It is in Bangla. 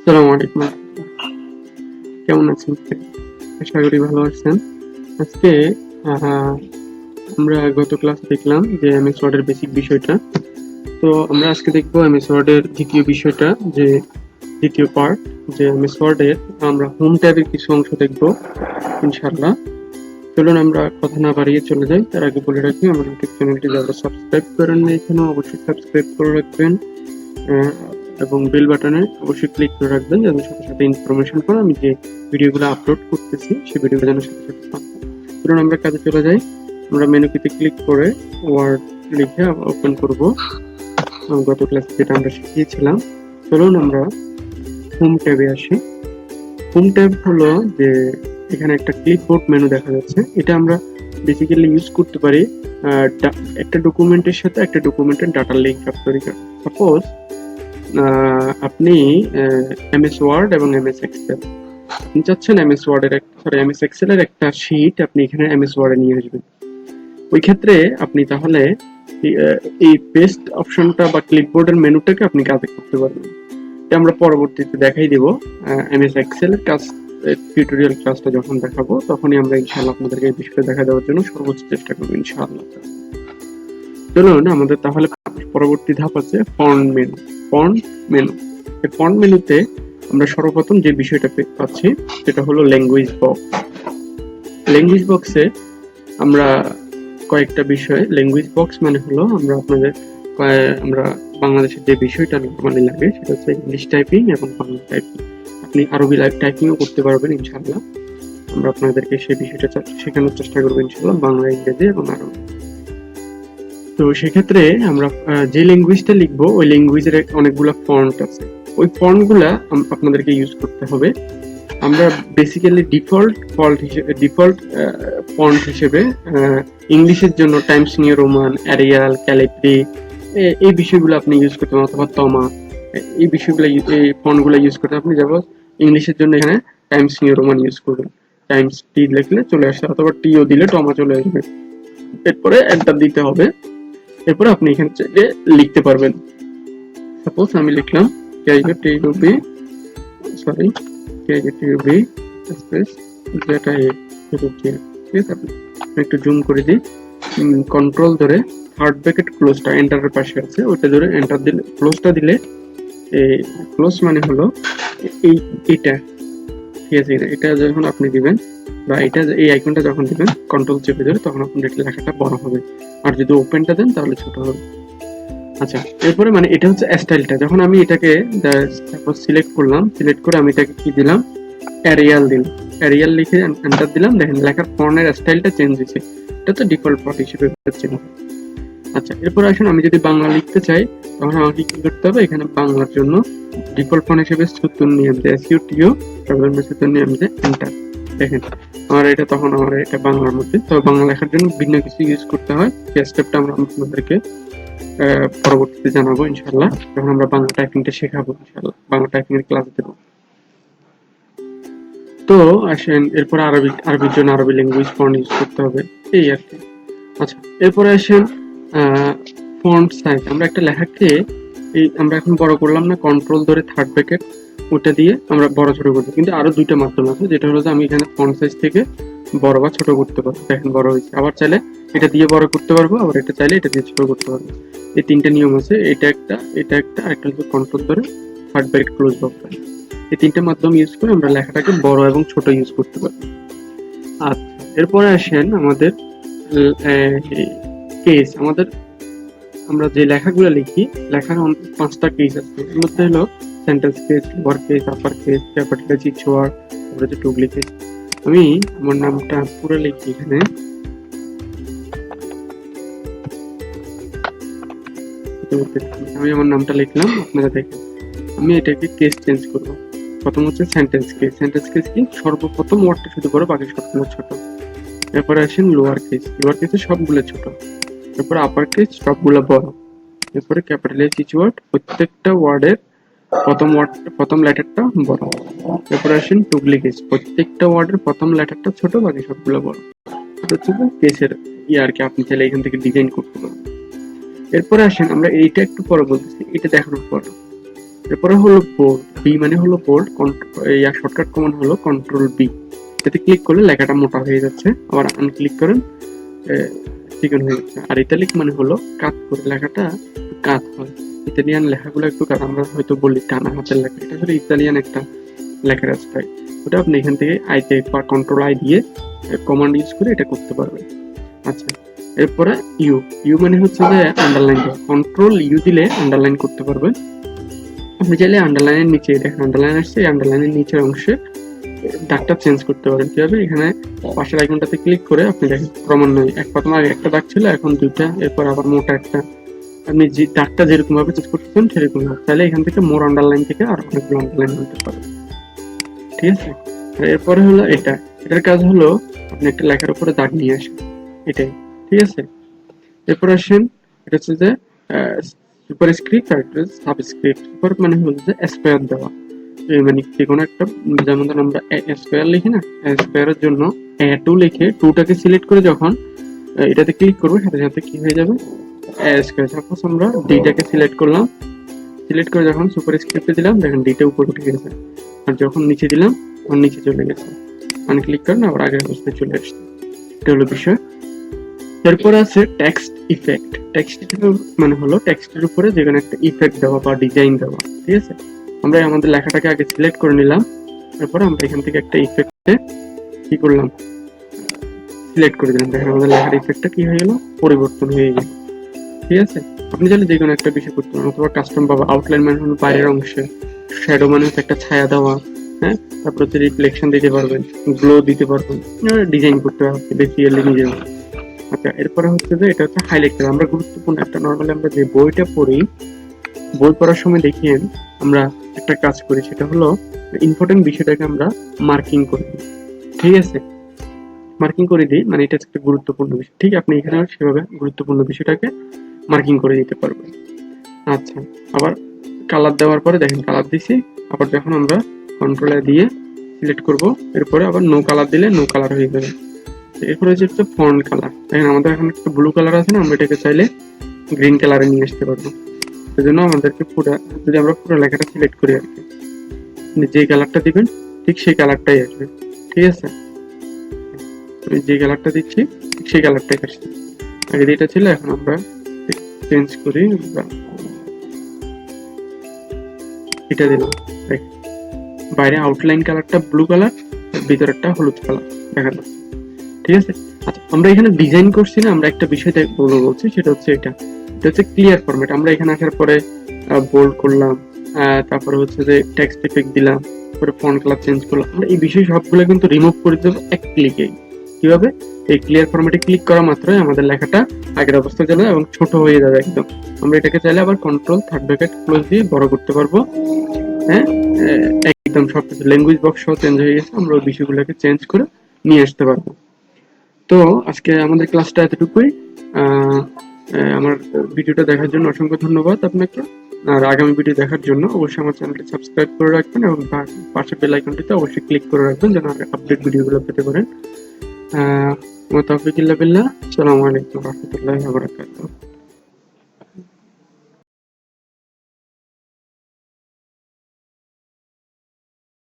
আসসালামু আলাইকুম। কেমন আছেন? আশা করি ভালো আছেন। আজকে আমরা গত ক্লাসে দেখলাম যে এমএস ওয়ার্ড এর বেসিক বিষয়টা। তো আমরা আজকে দেখব এমএস ওয়ার্ড এর দ্বিতীয় বিষয়টা, যে দ্বিতীয় পার্ট, যে এমএস ওয়ার্ড এর আমরা হোম ট্যাবের কিছু অংশ দেখব ইনশাআল্লাহ। চলুন আমরা কথা না বাড়িয়ে চলে যাই। তার আগে বলে রাখি, আমার ইউটিউব চ্যানেলটি যারা সাবস্ক্রাইব করেন না এখনো অবশ্যই সাবস্ক্রাইব করে রাখবেন এবং বেল বাটনে অবশ্যই ক্লিক করে রাখবেন যেন সাথে সাথে ইনফরমেশন পান আমি যে ভিডিওগুলো আপলোড করতেছি সেই ভিডিওগুলো যেন সাথে সাথে পান। ধরুন আমরা কাজে চলে যাই। আমরা মেনু কিতে ক্লিক করে ওয়ার্ড লিখে ওপেন করব গত ক্লাসে যেটা আমরা শিখিয়েছিলাম। চলুন আমরা হোম ট্যাবে আসি। হোম ট্যাব হলো যে এখানে একটা ক্লিপবোর্ড মেনু দেখা যাচ্ছে। এটা আমরা বেসিক্যালি ইউজ করতে পারি একটা ডকুমেন্টের সাথে একটা ডকুমেন্টের ডাটা লিঙ্ক আপ তৈরি করা। সাপোজ আপনি এমএস ওয়ার্ড এবং এমএস এক্সেল আপনি চাচ্ছেন এমএস এক্সেল এর একটা শীট আপনি এখানে এমএস ওয়ার্ডে নিয়ে আসবেন। ওই ক্ষেত্রে আপনি তাহলে এই পেস্ট অপশনটা বা ক্লিপবোর্ডের মেনুটাকে আপনি কাজে করতে পারবেন। এটা আমরা পরবর্তীতে দেখাই দেব। এমএস এক্সেল এর কাজ টিউটোরিয়াল ক্লাসটা যখন দেখাবো তখনই আমরা ইনশাআল্লাহ আপনাদেরকে এই বিষয়টা দেখা দেওয়ার জন্য সর্বোচ্চ চেষ্টা করবো ইনশাআল্লাহ। চলুন আমাদের তাহলে পরবর্তী ধাপ আছে ফন্ট মেনু। এই ফন্ট মেনুতে আমরা সর্বপ্রথম যে বিষয়টা পাচ্ছি সেটা হলো ল্যাঙ্গুয়েজ বক্স। ল্যাঙ্গুয়েজ বক্সে আমরা কয়েকটা বিষয়, ল্যাঙ্গুয়েজ বক্স মানে হলো আমরা বাংলাদেশের যে বিষয়টা নরমালি লাগে সেটা হচ্ছে ইংলিশ টাইপিং এবং বাংলা টাইপিং। আপনি আরবি টাইপিংও করতে পারবেন ইনশাআল্লাহ। আমরা আপনাদেরকে সেই বিষয়টা শেখানোর চেষ্টা করবো ইনশাআল্লাহ, বাংলা, ইংরেজি এবং আরবি। তো সেক্ষেত্রে আমরা যে ল্যাঙ্গুয়েজটা লিখবো ওই ল্যাঙ্গুয়েজের অনেকগুলো ফন্ট আছে। ওই ফন্টগুলা আপনাদেরকে ইউজ করতে হবে। আমরা বেসিক্যালি ডিফল্ট ফন্ট হিসেবে ইংলিশের জন্য Times New Roman, Arial, Calibri এই বিষয়গুলো আপনি ইউজ করতে পারেন, অথবা তমা এই ফন্টগুলো ইউজ করতে আপনি যেমন ইংলিশের জন্য এখানে টাইমস নিউ রোমান ইউজ করবেন। টাইমস টি লিখলে চলে আসে, অথবা টিও দিলে টমা চলে আসবে। এরপরে এন্টার দিতে হবে। এরপরে আপনি এখান থেকে লিখতে পারবেন। সাপোজ আমি লিখলাম একটু জুম করে দিই। কন্ট্রোল ধরে থার্ড ব্র্যাকেট ক্লোজটা এন্টারের পাশে আছে, ওইটা ধরে এন্টার দিলে, ক্লোজটা দিলে ক্লোজ মানে হলো এইটা, ঠিক আছে? এটা যখন আপনি দিবেন বা এই আইকনটা যখন দিবেন কন্ট্রোল চেপে ধরে, তখন আপনার লেখাটা বড় হবে। আর যদি ওপেনটা দেন তাহলে ছোট হবে। আচ্ছা, এরপরে মানে এটা হচ্ছে স্টাইলটা। যখন আমি এটাকে সিলেক্ট করলাম, সিলেক্ট করে আমি এটাকে কি দিলাম, এরিয়াল লিখে এন্টার দিলাম। দেখেন লেখার ফন্টের স্টাইলটা চেঞ্জ হয়েছে। এটা তো ডিফল্ট ফন্ট হিসেবে চেঞ্জ হবে। আচ্ছা, এরপর আসুন আমি যদি বাংলা লিখতে চাই তখন আমাকে কি করতে হবে? এখানে বাংলার জন্য ডিফল্ট ফন্ট হিসেবে সূত্র নিয়ম দিয়ে এসইউটিও সূত্র নিয়ম দিয়ে এন্টার। দেখেন আমার এটা বাংলার মধ্যে। তবে বাংলা লেখার জন্য ভিন্ন কিছু ইউজ করতে হয়, সেই স্টেপটা আমরা আপনাদেরকে পরবর্তীতে জানাবো ইনশাআল্লাহ, যখন আমরা বাংলা টাইপিংটা শেখাবো ইনশাআল্লাহ, বাংলা টাইপিং এর ক্লাস দেব। তো আসেন এরপর আরবির জন্য আরবি ল্যাঙ্গুয়েজ ফন্ট ইউজ করতে হবে, এই আর কি। আচ্ছা, এরপরে আসেন ফন্ট সাইজ। আমরা একটা লেখাকে আমরা এখন বড় করলাম না, কন্ট্রোল ধরে থার্ড ব্র্যাকেট ওটা দিয়ে আমরা বড় ছোট করতে, কিন্তু আরো দুইটা মাধ্যম আছে, যেটা হলো যে আমি এখানে ফন্ট সাইজ থেকে বড় বা ছোট করতে পারবো। দেখেন বড় হয়েছে। আবার চাইলে এটা দিয়ে বড় করতে পারবো, আবার এটা চাইলে এটা দিয়ে ছোট করতে পারবো। এই তিনটা নিয়ম আছে। এটা একটা আরেকটা হচ্ছে কন্ট্রোল ধরে থার্ড ব্র্যাকেট ক্লোজ করতে হবে। এই তিনটা মাধ্যম ইউজ করে আমরা লেখাটাকে বড় এবং ছোট ইউজ করতে পারবো। আচ্ছা, এরপরে আসেন আমাদের কেস। আমরা যে লেখাগুলো লিখি, লেখার 5টা কেস আছে। এর মধ্যে হলো sentence case, lower case, upper case, capital case, word, তারপরে হচ্ছে টুগলি কেস। আমি আমার নামটা পুরো লিখি এখানে। আমি আমার নামটা লিখলাম, আপনারা দেখেন। আমি এটাকে কেস চেঞ্জ করবো। প্রথম হচ্ছে সেন্টেন্স কেস। সেন্টেন্স কেস কি? সর্বপ্রথম ওয়ার্ডটা শুধু বড়, বাকি সবগুলো ছোট। এরপরে আসেন লোয়ার কেস। লোয়ার কেসে সবগুলো ছোট। এরপরে আপার কেস, সবগুলো বড়। এরপরে ক্যাপিটাল এইচ ওয়ার্ড, প্রত্যেকটা ওয়ার্ডের প্রথম লেটারটা বড়। এরপরে আসেন টুগলি কেস, প্রত্যেকটা ওয়ার্ডের প্রথম লেটারটা ছোট, বাকি সবগুলো বড়। এটা হচ্ছে কেসের আর কি, আপনি চাইলে এখান থেকে ডিজাইন করতে পারবেন। এরপরে আসেন আমরা এইটা একটু পরে বলতেছি, এটা দেখানোর পর এরপরে হলো বোল্ড, বি মানে হলো বোল্ড, এই শর্টকাট কমান্ড হলো কন্ট্রোল বি। এতে ক্লিক করলে লেখাটা মোটা হয়ে যাচ্ছে, আবার আনক্লিক করেন চিকন হয়ে যাচ্ছে। আর ইতালিক মানে হলো কাত করে লেখাটা কাত হয়। ইতালিয়ান লেখাগুলো একটু কাত, আমরা হয়তো বলি টানা হাতের লেখা, এটা আসলে ইতালিয়ান একটা লেখার স্টাইল। ওটা আপনি এখান থেকে আইতে বা কন্ট্রোল আই দিয়ে কমান্ড ইউজ করে এটা করতে পারবেন। আচ্ছা, এরপরে ইউ, ইউ মানে হচ্ছে যে আন্ডারলাইন দেওয়া, কন্ট্রোল ইউ দিলে আন্ডারলাইন করতে পারবেন। আপনি চাইলে আন্ডারলাইনের নিচে, দেখেন আন্ডারলাইন আসছে, এই আন্ডারলাইনের নিচের অংশে দাগটা চেঞ্জ করতে পারেন। কিভাবে? এখানে পাশের আইকনটাতে ক্লিক করে আপনি দেখেন ক্রমান্বয়ে প্রথমে আগে একটা দাগ ছিল, এখন দুইটা, এরপর আবার মোটা একটা। আপনি যে দাগটা যেরকম ভাবে চেঞ্জ করতেছেন সেরকম ভাবে চাইলে এখান থেকে মোর আন্ডারলাইন থেকে আর অনেকগুলো আন্ডারলাইন করতে পারেন। ঠিক আছে, এরপরে হলো এটার কাজ হলো আপনি একটা লেখার উপরে দাগ নিয়ে আসেন, এটাই। ঠিক আছে, এরপর আসেন, এটা হচ্ছে যে সুপারস্ক্রিপ্ট আর সাবস্ক্রিপ্ট। সুপার মানে হলো যে স্কয়ার দেওয়া, মানে যে কোনো একটা, যেমন ধরুন আমরা স্কয়ার লিখি না, স্কয়ারের জন্য টু লিখে টুটাকে সিলেক্ট করে যখন এটাতে ক্লিক করবো সাথে সাথে কি হয়ে যাবে স্কয়ার। সাপোজ আমরা ডিটাকে সিলেক্ট করলাম, সিলেক্ট করে যখন সুপারস্ক্রিপ্টে দিলাম দেখেন ডিটা উপরে উঠে গেছে, আর যখন নিচে দিলাম তখন নিচে চলে গেছে। আনক্লিক করেন আবার আগের অবস্থায় চলে আসছে। এটা হলো বিষয়। এরপর আছে টেক্সট ইফেক্ট। টেক্সট মানে হলো টেক্সটের উপরে যে কোনো একটা ইফেক্ট দেওয়া বা ডিজাইন দেওয়া। ঠিক আছে, আমরা আমাদের লেখাটাকে আগে সিলেক্ট করে নিলাম, তারপর আমরা এখান থেকে একটা ইফেক্টে কি করলাম, সিলেক্ট করে দিলাম। দেখেন আমাদের লেখার ইফেক্টটা কি হয়ে গেল, পরিবর্তন হয়ে গেল। ঠিক আছে, আপনি চাইলে যে কোনো একটা বিষয় করতে পারেন, অথবা কাস্টম পাবো। আউটলাইন মানে হলো বাইরের অংশে, শ্যাডো মানে হচ্ছে একটা ছায়া দেওয়া, হ্যাঁ, তারপর হচ্ছে রিফ্লেকশন দিতে পারবেন, গ্লো দিতে পারবেন, ডিজাইন করতে পারবেন বেসিক্যালি নিজের। আচ্ছা, এরপরে হচ্ছে যে এটা হচ্ছে হাইলাইট করা। আমরা গুরুত্বপূর্ণ একটা, নর্মালি আমরা যে বইটা পড়ি, বই পড়ার সময় দেখিয়েন আমরা একটা কাজ করি, সেটা হলো ইম্পর্টেন্ট বিষয়টাকে আমরা মার্কিং করে দিই। ঠিক আছে, মার্কিং করে দিই মানে এটা একটা গুরুত্বপূর্ণ বিষয়। ঠিক, আপনি এখানে সেভাবে গুরুত্বপূর্ণ বিষয়টাকে মার্কিং করে দিতে পারবেন। আচ্ছা, আবার কালার দেওয়ার পরে দেখেন কালার দিছি, আবার যখন আমরা কন্ট্রোলে দিয়ে সিলেক্ট করব, এরপরে আবার নো কালার দিলে নো কালার হয়ে যাবে। এরপরে হচ্ছে ফন্ট কালার। দেখেন আমাদের এখন একটা ব্লু কালার আছে না, আমরা এটাকে চাইলে গ্রিন কালারে নিয়ে আসতে পারবো। সেজন্য আমাদেরকে পুরো, যদি আমরা পুরো লেখাটা সিলেক্ট করি আর কি, যে কালারটা দিবেন ঠিক সেই কালারটাই আসবে। ঠিক আছে, আমি যে কালারটা দিচ্ছি ঠিক সেই কালারটাই আসছে। আগে যেটা ছিল এখন আমরা চেঞ্জ করি, এটা দিলাম। বাইরে আউটলাইন কালারটা ব্লু কালার, ভিতরেরটা হলুদ কালার দেখা যাচ্ছে। ঠিক আছে, আচ্ছা আমরা এখানে ডিজাইন করছি না, আমরা একটা বিষয় বলছি, সেটা হচ্ছে এটা হচ্ছে ক্লিয়ার ফরম্যাট। আমরা এখানে আসার পরে বোল্ড করলাম, তারপরে হচ্ছে যে টেক্সট ইফেক্ট দিলাম, তারপরে ফন্ট কালার চেঞ্জ করলাম। আমরা এই বিষয় সবগুলো কিন্তু রিমুভ করে দেবো এক ক্লিকে। কিভাবে? এই ক্লিয়ার ফরম্যাটে ক্লিক করা মাত্রই আমাদের লেখাটা আগের অবস্থায় চলে যাবে এবং ছোট হয়ে যাবে একদম। আমরা এটাকে চাইলে আবার কন্ট্রোল থার্ড ব্র্যাকেট ক্লোজ দিয়ে বড় করতে পারবো। হ্যাঁ, একদম সবকিছু ল্যাঙ্গুয়েজ বক্স সহ চেঞ্জ হয়ে গেছে, আমরা ওই বিষয়গুলোকে চেঞ্জ করে নিয়ে আসতে পারবো। তো আজকে আমাদের ক্লাসটা এতটুকুই। আমার ভিডিওটা দেখার জন্য অসংখ্য ধন্যবাদ আপনাকে। আর আগামী ভিডিও দেখার জন্য অবশ্যই আমার চ্যানেলটি সাবস্ক্রাইব করে রাখবেন এবং পাশে বেল আইকনটিতে অবশ্যই ক্লিক করে রাখবেন যেন আপডেট ভিডিওগুলো পেতে পারেন। ওয়া তাওফিকুল্লাহ বিল্লাহ। আসসালামু আলাইকুম ওয়া রাহমাতুল্লাহি ওয়া বারাকাতুহু।